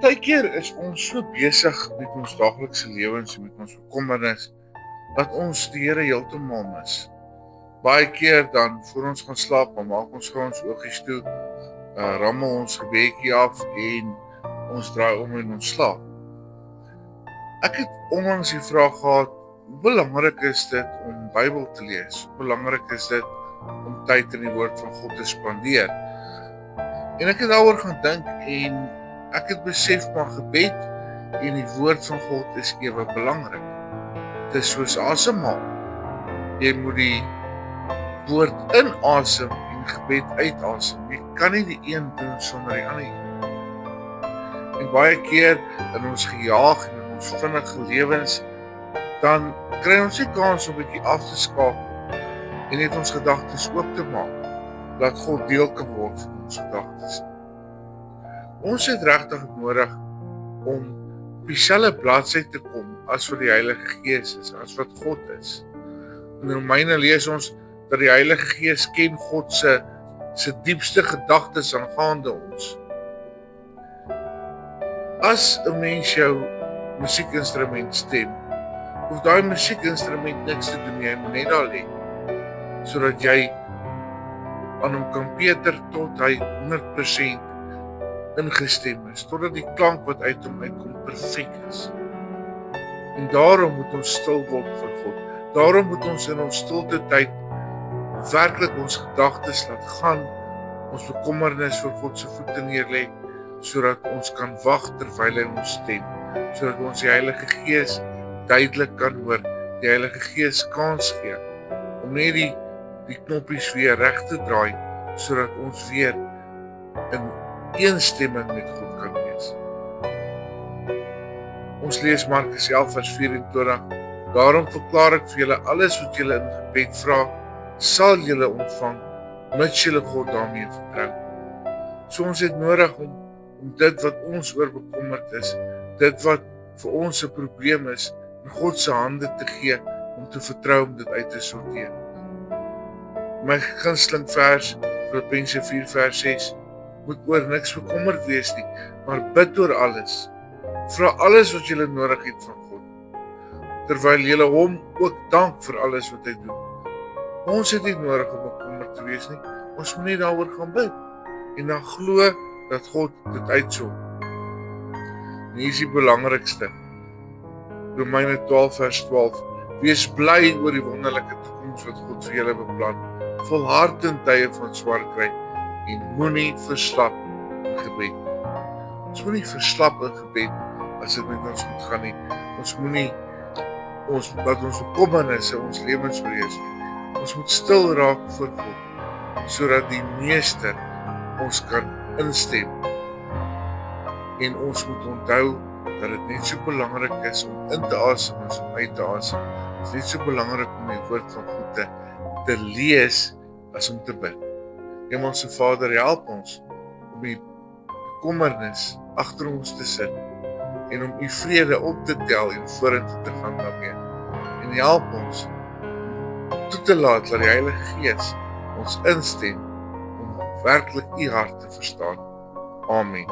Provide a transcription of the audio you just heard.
Partykeer is ons so besig met ons daaglikse lewens en met ons bekommernis, dat ons die Here heeltemal mis. Baie keer dan, voor ons gaan slaap, dan maak ons gou ons oogies toe, rammel ons gebedjie af en ons draai om en ons slaap. Ek het onlangs die vraag gehad, hoe belangrik is dit om Bybel te lees? Hoe belangrik is dit om tyd in die woord van God te spandeer? En ek het daaroor gaan dink en ek het besef maar gebed en die woord van God is ewe belangrik. Dit is soos asemhaal. Jy moet die woord inasem en gebed uitasem. Jy kan nie die een doen sonder die ander. En baie keer in ons gejaag en in ons vinnige lewens, dan kry ons nie kans om 'n bietjie af te skakel en net ons gedagtes oop te maak, dat God deel kan word van ons gedagtes. Ons het regtig nodig om op dieselfde bladsy te kom as wat die Heilige Gees is, as wat God is. In Romeine lees ons dat die Heilige Gees ken God se diepste gedagtes aangaande ons. As 'n mens jou musiekinstrument stem, hoef daai musiekinstrument niks te doen, jy moet net daar lê, sodat jy aan hom kan peter tot hy 100% ingestem is, totdat die klank wat uit hom uitkom perfek is. En daarom moet ons stil word vir God. Daarom moet ons in ons stilte tyd werklik ons gedagtes laat gaan, ons bekommernis voor God se voete neerlê, sodat ons kan wag terwyl hy ons stem, sodat ons die Heilige Gees duidelik kan hoor, die Heilige Gees kans gee, om net die knoppies weer reg te draai, sodat ons weer in eenstemming met God kan wees. Ons lees Markus 11 vers 24, daarom verklaar ek vir julle, alles wat julle in gebed vra, sal julle ontvang, mits julle God daarmee vertrou. So ons het nodig om dit wat ons oor bekommerd is, dit wat vir ons 'n probleem is, in God se hande te gee, om te vertrou om dit uit te sorteer. My gunsteling vers, Filippense 4 vers 6, moet oor niks bekommerd wees nie, maar bid oor alles. Vra alles wat julle nodig het van God, terwyl julle hom ook dank vir alles wat hy doen. Ons het nie nodig om bekommerd te wees nie, ons moet net daaroor gaan bid, en dan glo dat God dit uitsort. En hier is die belangrikste, Romeine 12 vers 12, wees bly oor die wonderlike toekoms wat God vir julle beplan, volhard in tye van swaar kry, en moenie verslap in gebed. Ons moenie verslap in gebed as dit met ons goed gaan nie. Ons moenie dat ons bekommernisse ons lewens oorheers nie. Ons moet stil raak voor God, sodat die Meester ons kan instem. En ons moet onthou dat dit net so belangrik is om in te asem as om uit te asem. Dit is net so belangrik om die woord van God te lees as om te bid. Hemelse Vader, help ons om die bekommernis agter ons te sit en om u vrede op te tel en vorentoe te gaan daarmee. En help ons om toe te laat dat die Heilige Gees ons instem om werklik u hart te verstaan. Amen.